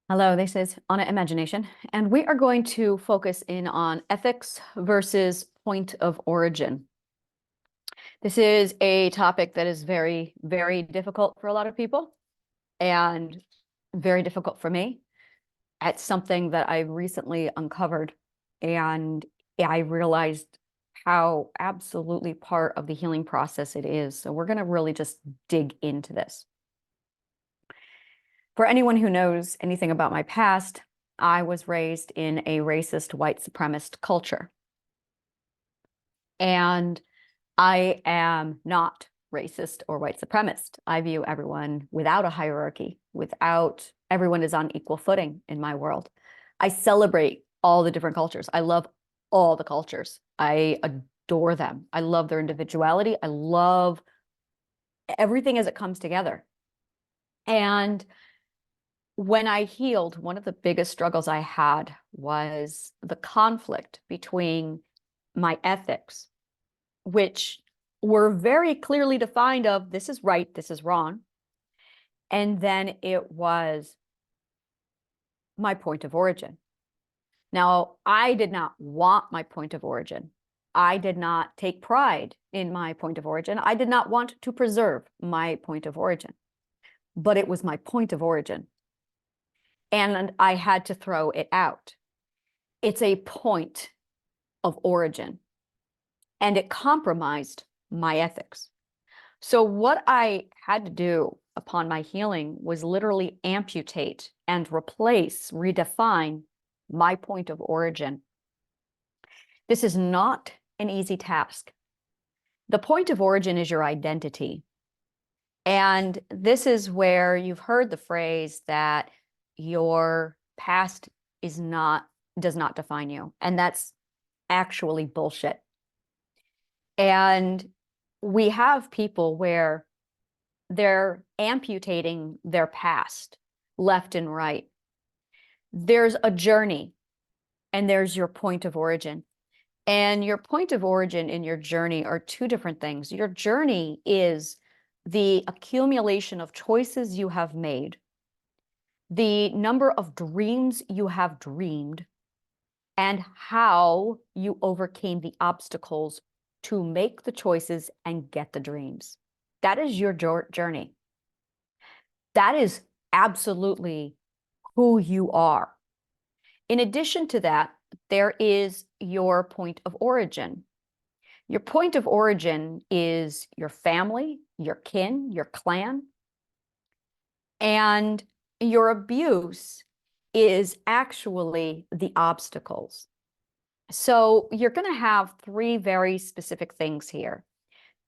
Hello, this is Anna Imagination, and we are going to focus in on ethics versus point of origin. This is a topic that is very, very difficult for a lot of people and very difficult for me. It's something that I recently uncovered, and I realized how absolutely part of the healing process it is. So we're going to really just dig into this. For anyone who knows anything about my past, I was raised in a racist white supremacist culture. And I am not racist or white supremacist. I view everyone without a hierarchy, everyone is on equal footing in my world. I celebrate all the different cultures. I love all the cultures. I adore them. I love their individuality. I love everything as it comes together. And when I healed, one of the biggest struggles I had was the conflict between my ethics, which were very clearly defined of this is right, this is wrong. And then it was my point of origin. Now, I did not want my point of origin. I did not take pride in my point of origin. I did not want to preserve my point of origin, but it was my point of origin. And I had to throw it out. It's a point of origin, and it compromised my ethics. So what I had to do upon my healing was literally amputate and replace, redefine my point of origin. This is not an easy task. The point of origin is your identity. And this is where you've heard the phrase that your past does not define you. And that's actually bullshit. And we have people where they're amputating their past left and right. There's a journey, and there's your point of origin. And your point of origin and your journey are two different things. Your journey is the accumulation of choices you have made, the number of dreams you have dreamed, and how you overcame the obstacles to make the choices and get the dreams. That is your journey. That is absolutely who you are. In addition to that, there is your point of origin. Your point of origin is your family, your kin, your clan, and your abuse is actually the obstacles. So you're going to have three very specific things here.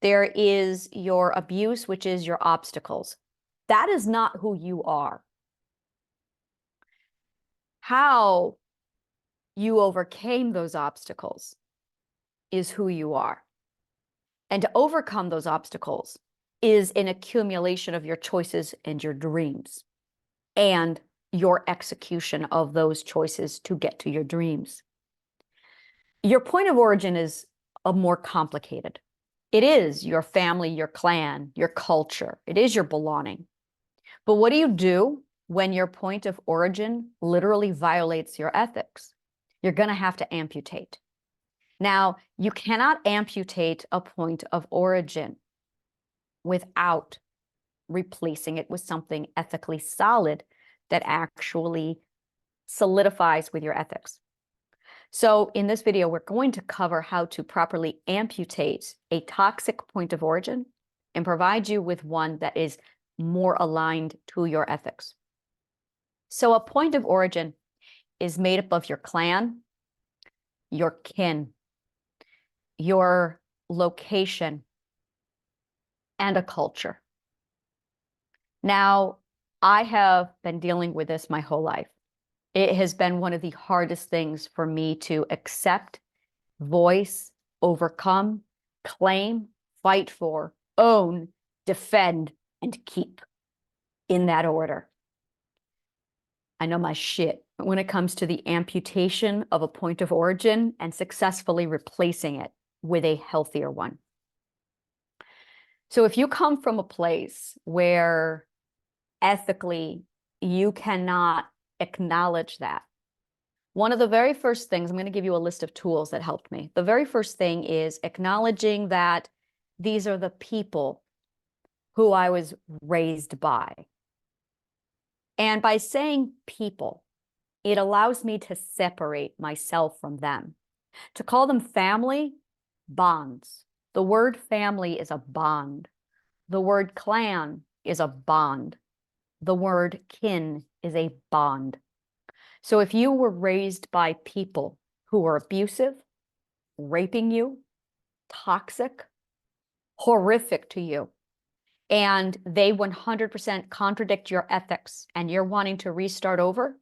There is your abuse, which is your obstacles. That is not who you are. How you overcame those obstacles is who you are. And to overcome those obstacles is an accumulation of your choices and your dreams and your execution of those choices to get to your dreams. Your point of origin is more complicated. It is your family, your clan, your culture. It is your belonging. But what do you do when your point of origin literally violates your ethics? You're going to have to amputate. Now, you cannot amputate a point of origin without replacing it with something ethically solid that actually solidifies with your ethics. So in this video, we're going to cover how to properly amputate a toxic point of origin and provide you with one that is more aligned to your ethics. So a point of origin is made up of your clan, your kin, your location, and a culture. Now, I have been dealing with this my whole life. It has been one of the hardest things for me to accept, voice, overcome, claim, fight for, own, defend, and keep in that order. I know my shit when it comes to the amputation of a point of origin and successfully replacing it with a healthier one. So if you come from a place where ethically you cannot acknowledge that. One of the very first things, I'm going to give you a list of tools that helped me. The very first thing is acknowledging that these are the people who I was raised by. And by saying people, it allows me to separate myself from them. To call them family, bonds. The word family is a bond. The word clan is a bond. The word kin is a bond. So if you were raised by people who were abusive, raping you, toxic, horrific to you, and they 100% contradict your ethics and you're wanting to restart over,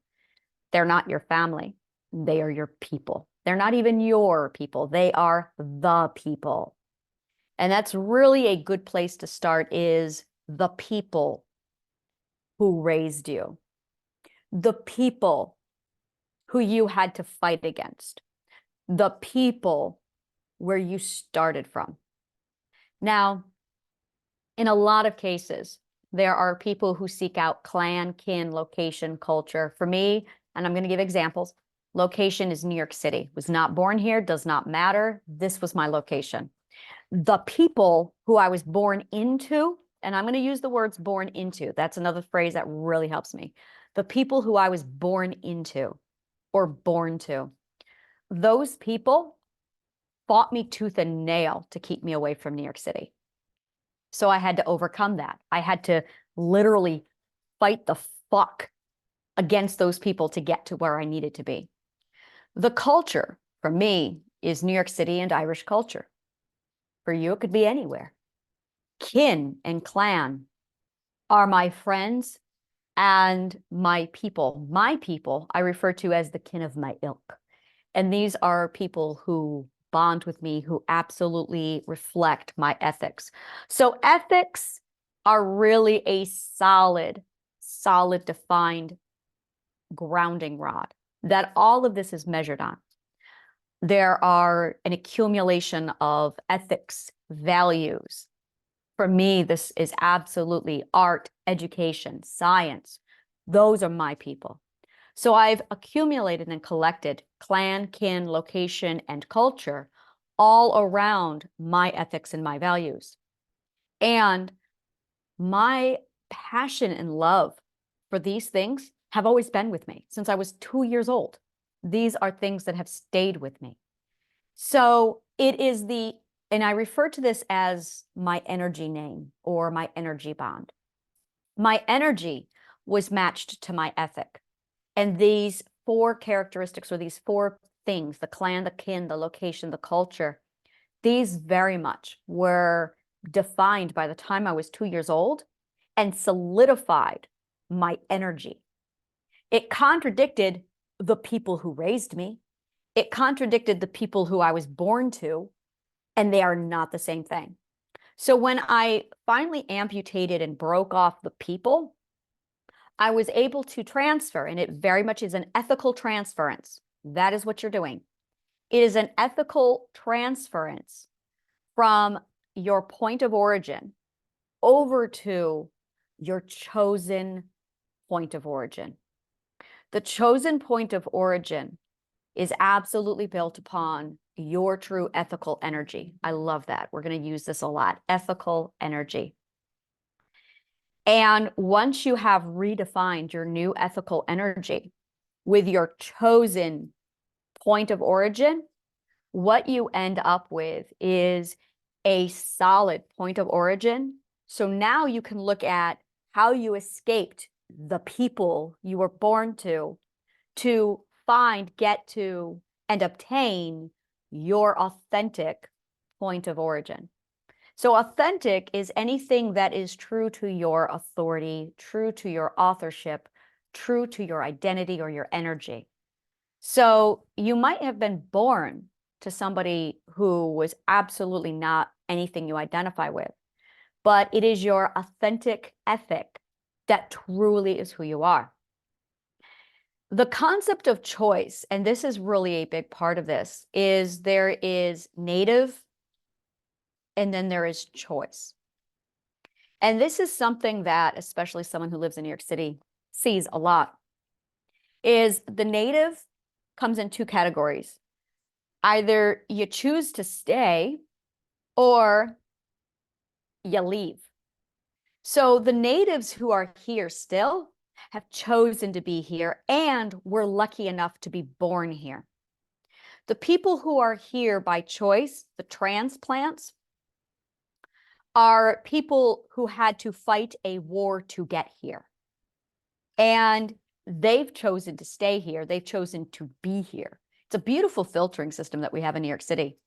they're not your family. They are your people. They're not even your people. They are the people. And that's really a good place to start, is the people who raised you, the people who you had to fight against, the people where you started from. Now, in a lot of cases, there are people who seek out clan, kin, location, culture. For me, and I'm going to give examples, location is New York City. Was not born here, does not matter. This was my location. The people who I was born into, and I'm going to use the words born into. That's another phrase that really helps me. The people who I was born into or born to, those people fought me tooth and nail to keep me away from New York City. So I had to overcome that. I had to literally fight the fuck against those people to get to where I needed to be. The culture for me is New York City and Irish culture. For you, it could be anywhere. Kin and clan are my friends and my people. My people, I refer to as the kin of my ilk. And these are people who bond with me, who absolutely reflect my ethics. So ethics are really a solid defined grounding rod that all of this is measured on. There are an accumulation of ethics, values. For me, this is absolutely art, education, science. Those are my people. So I've accumulated and collected clan, kin, location, and culture all around my ethics and my values. And my passion and love for these things have always been with me since I was 2 years old. These are things that have stayed with me. So it is and I refer to this as my energy name or my energy bond. My energy was matched to my ethic. And these 4 characteristics, or these 4 things, the clan, the kin, the location, the culture, these very much were defined by the time I was 2 years old and solidified my energy. It contradicted the people who raised me. It contradicted the people who I was born to, and they are not the same thing. So when I finally amputated and broke off the people, I was able to transfer, and it very much is an ethical transference. That is what you're doing. It is an ethical transference from your point of origin over to your chosen point of origin. The chosen point of origin is absolutely built upon your true ethical energy. I love that. We're going to use this a lot. Ethical energy. And once you have redefined your new ethical energy with your chosen point of origin, what you end up with is a solid point of origin. So now you can look at how you escaped the people you were born to find, get to, and obtain your authentic point of origin. So authentic is anything that is true to your authority, true to your authorship, true to your identity or your energy. So you might have been born to somebody who was absolutely not anything you identify with, but it is your authentic ethic that truly is who you are. The concept of choice, and this is really a big part of this, is there is native and then there is choice. And this is something that, especially someone who lives in New York City, sees a lot. is the native comes in two categories. Either you choose to stay or you leave. So the natives who are here still have chosen to be here, and we're lucky enough to be born here. The people who are here by choice, the transplants, are people who had to fight a war to get here. And they've chosen to stay here. They've chosen to be here. It's a beautiful filtering system that we have in New York City.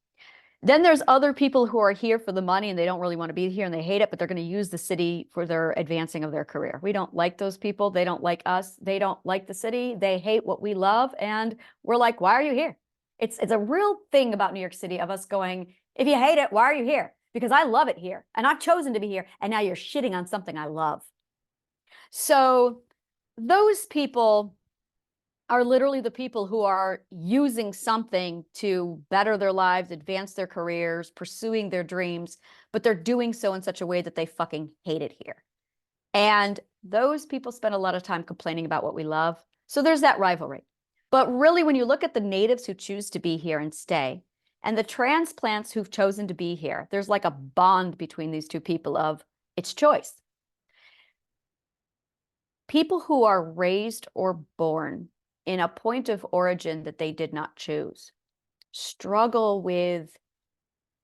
Then there's other people who are here for the money and they don't really want to be here and they hate it, but they're going to use the city for their advancing of their career. We don't like those people. They don't like us. They don't like the city. They hate what we love. And we're like, why are you here? It's a real thing about New York City of us going, if you hate it, why are you here? Because I love it here and I've chosen to be here. And now you're shitting on something I love. So those people are literally the people who are using something to better their lives, advance their careers, pursuing their dreams, but they're doing so in such a way that they fucking hate it here. And those people spend a lot of time complaining about what we love. So there's that rivalry. But really, when you look at the natives who choose to be here and stay, and the transplants who've chosen to be here, there's like a bond between these two people of it's choice. People who are raised or born in a point of origin that they did not choose struggle with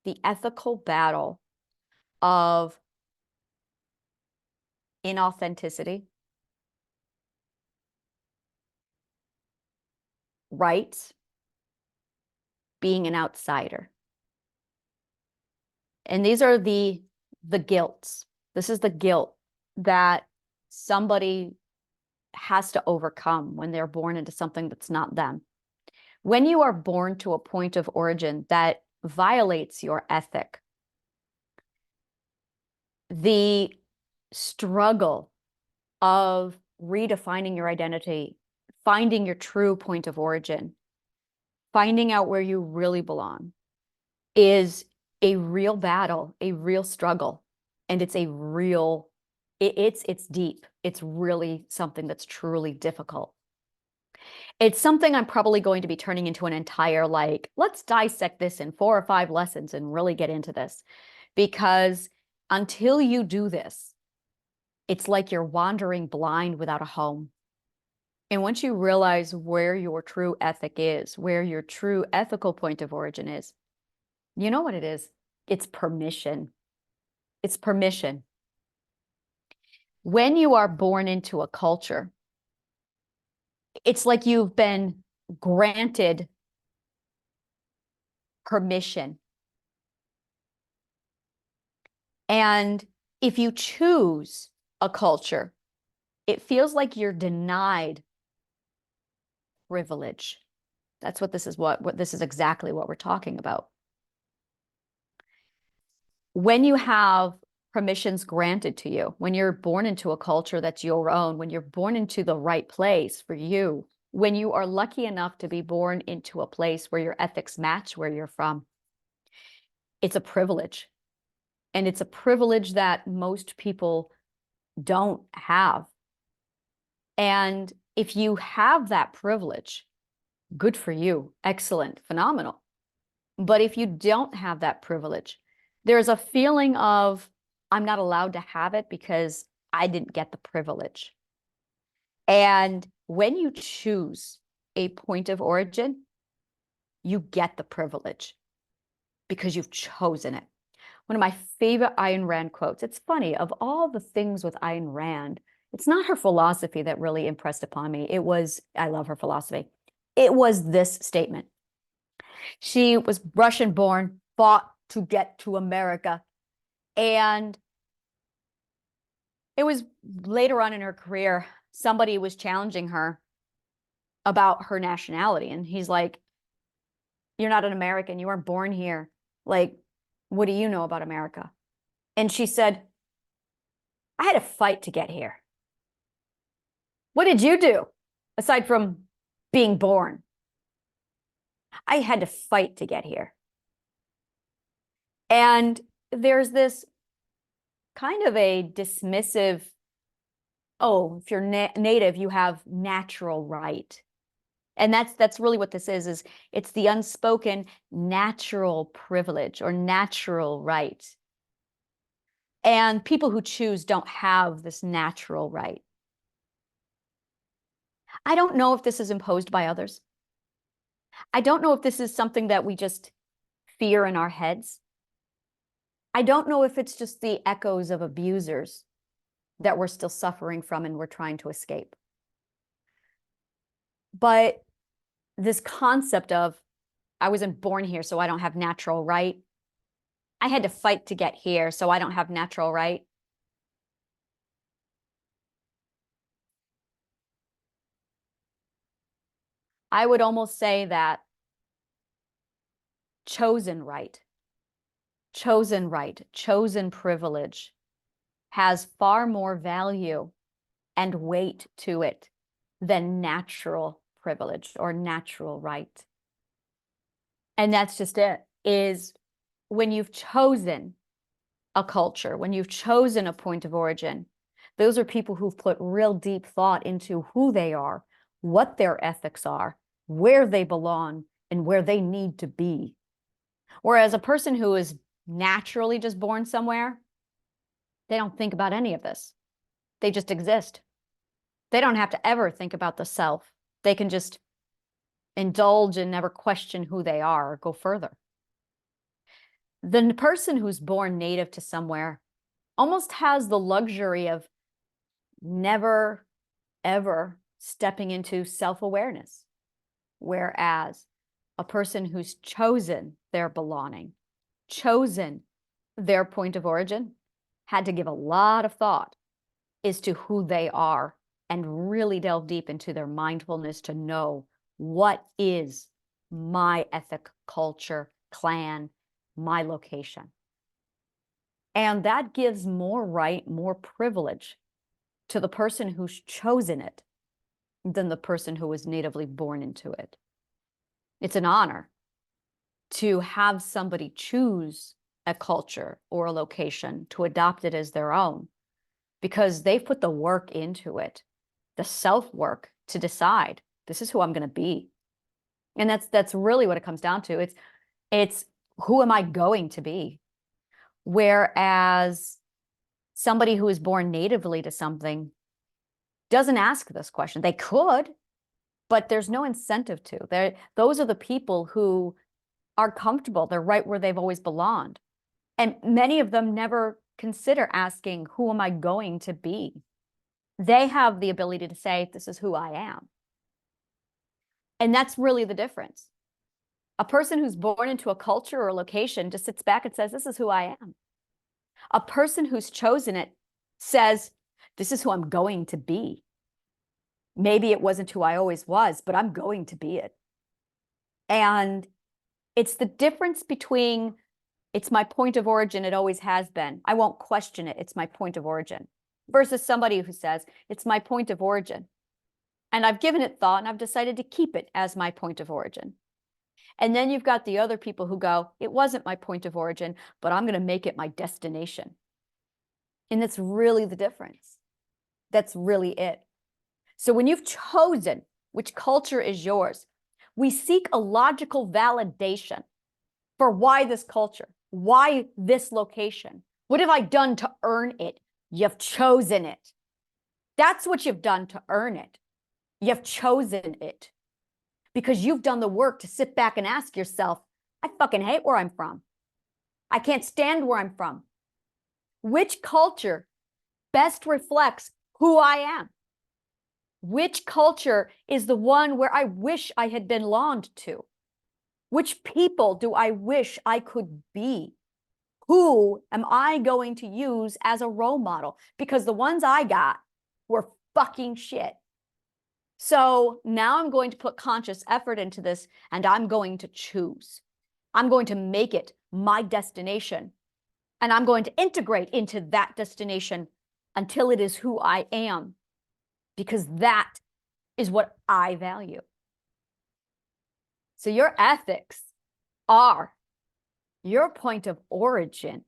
the ethical battle of inauthenticity, rights, being an outsider. And these are the guilts. This is the guilt that somebody has to overcome when they're born into something that's not them. When you are born to a point of origin that violates your ethic, the struggle of redefining your identity, finding your true point of origin, finding out where you really belong is a real battle, a real struggle. And it's a real, it's deep. It's really something that's truly difficult. It's something I'm probably going to be turning into an entire, like, let's dissect this in 4 or 5 lessons and really get into this. Because until you do this, it's like you're wandering blind without a home. And once you realize where your true ethic is, where your true ethical point of origin is, you know what it is? It's permission. It's permission. When you are born into a culture, it's like you've been granted permission. And if you choose a culture, it feels like you're denied privilege. That's what this is, what this is exactly what we're talking about. When you have permissions granted to you, when you're born into a culture that's your own, when you're born into the right place for you, when you are lucky enough to be born into a place where your ethics match where you're from, it's a privilege. And it's a privilege that most people don't have. And if you have that privilege, good for you, excellent, phenomenal. But if you don't have that privilege, there's a feeling of, I'm not allowed to have it because I didn't get the privilege. And when you choose a point of origin, you get the privilege because you've chosen it. One of my favorite Ayn Rand quotes, it's funny, of all the things with Ayn Rand, it's not her philosophy that really impressed upon me. It was, I love her philosophy. It was this statement. She was Russian born, fought to get to America. And it was later on in her career, somebody was challenging her about her nationality. And he's like, you're not an American. You weren't born here. Like, what do you know about America? And she said, I had to fight to get here. What did you do aside from being born? I had to fight to get here. And there's this kind of a dismissive oh, if you're native, you have natural right. And that's really what this is it's the unspoken natural privilege or natural right. And people who choose don't have this natural right. I don't know if this is imposed by others. I don't know if this is something that we just fear in our heads. I don't know if it's just the echoes of abusers that we're still suffering from and we're trying to escape. But this concept of, I wasn't born here, so I don't have natural right. I had to fight to get here, so I don't have natural right. I would almost say that chosen right, chosen privilege has far more value and weight to it than natural privilege or natural right. And that's just it, is when you've chosen a culture, when you've chosen a point of origin, those are people who've put real deep thought into who they are, what their ethics are, where they belong, and where they need to be. Whereas a person who is naturally just born somewhere, they don't think about any of this. They just exist. They don't have to ever think about the self. They can just indulge and never question who they are or go further. The person who's born native to somewhere almost has the luxury of never, ever stepping into self-awareness. Whereas a person who's chosen their belonging, chosen their point of origin, had to give a lot of thought as to who they are and really delve deep into their mindfulness to know what is my ethic, culture, clan, my location. And that gives more right, more privilege to the person who's chosen it than the person who was natively born into it. It's an honor to have somebody choose a culture or a location to adopt it as their own because they've put the work into it, the self-work to decide this is who I'm going to be. And that's really what it comes down to. It's who am I going to be? Whereas somebody who is born natively to something doesn't ask this question. They could, but there's no incentive to. Those are the people who are comfortable. They're right where they've always belonged. And many of them never consider asking, who am I going to be? They have the ability to say, this is who I am. And that's really the difference. A person who's born into a culture or a location just sits back and says, this is who I am. A person who's chosen it says, this is who I'm going to be. Maybe it wasn't who I always was, but I'm going to be it. And it's the difference between, it's my point of origin, it always has been. I won't question it, it's my point of origin. Versus somebody who says, it's my point of origin. And I've given it thought and I've decided to keep it as my point of origin. And then you've got the other people who go, it wasn't my point of origin, but I'm going to make it my destination. And that's really the difference. That's really it. So when you've chosen which culture is yours, we seek a logical validation for why this culture, why this location. What have I done to earn it? You've chosen it. That's what you've done to earn it. You've chosen it because you've done the work to sit back and ask yourself, I fucking hate where I'm from. I can't stand where I'm from. Which culture best reflects who I am? Which culture is the one where I wish I had belonged to? Which people do I wish I could be? Who am I going to use as a role model? Because the ones I got were fucking shit. So now I'm going to put conscious effort into this and I'm going to choose. I'm going to make it my destination. And I'm going to integrate into that destination until it is who I am. Because that is what I value. So your ethics are your point of origin.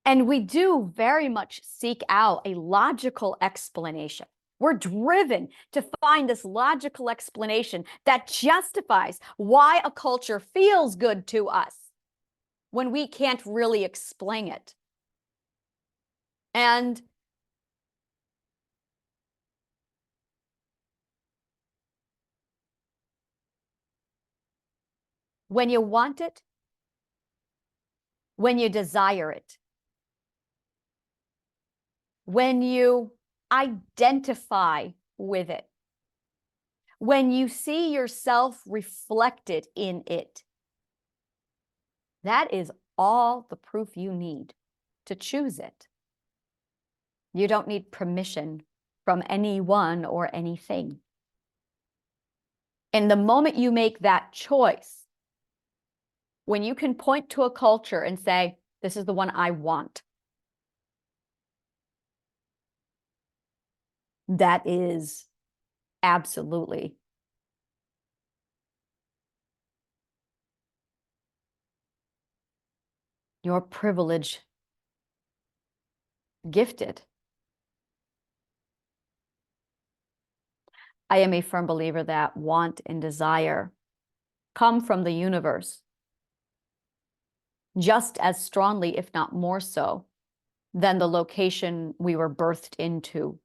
And we do very much seek out a logical explanation. We're driven to find this logical explanation that justifies why a culture feels good to us when we can't really explain it. And when you want it, when you desire it, when you identify with it, when you see yourself reflected in it, that is all the proof you need to choose it. You don't need permission from anyone or anything. And the moment you make that choice, when you can point to a culture and say, this is the one I want, that is absolutely your privilege gifted. I am a firm believer that want and desire come from the universe just as strongly, if not more so, than the location we were birthed into.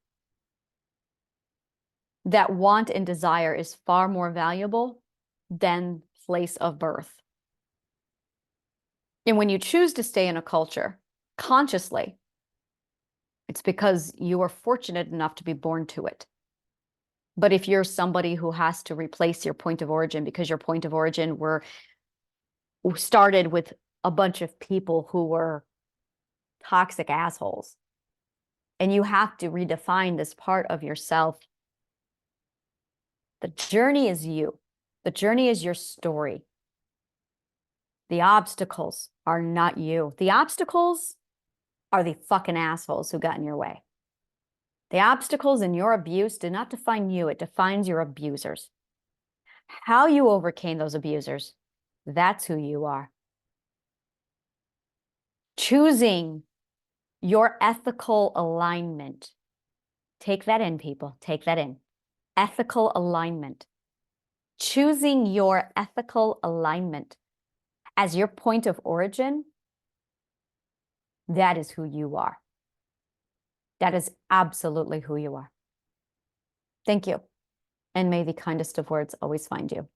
That want and desire is far more valuable than place of birth. And when you choose to stay in a culture consciously, it's because you were fortunate enough to be born to it. But if you're somebody who has to replace your point of origin because your point of origin started with a bunch of people who were toxic assholes, and you have to redefine this part of yourself, the journey is you. The journey is your story. The obstacles are not you. The obstacles are the fucking assholes who got in your way. The obstacles in your abuse did not define you. It defines your abusers. How you overcame those abusers, that's who you are. Choosing your ethical alignment. Take that in, people. Take that in. Ethical alignment. Choosing your ethical alignment as your point of origin, that is who you are. That is absolutely who you are. Thank you. And may the kindest of words always find you.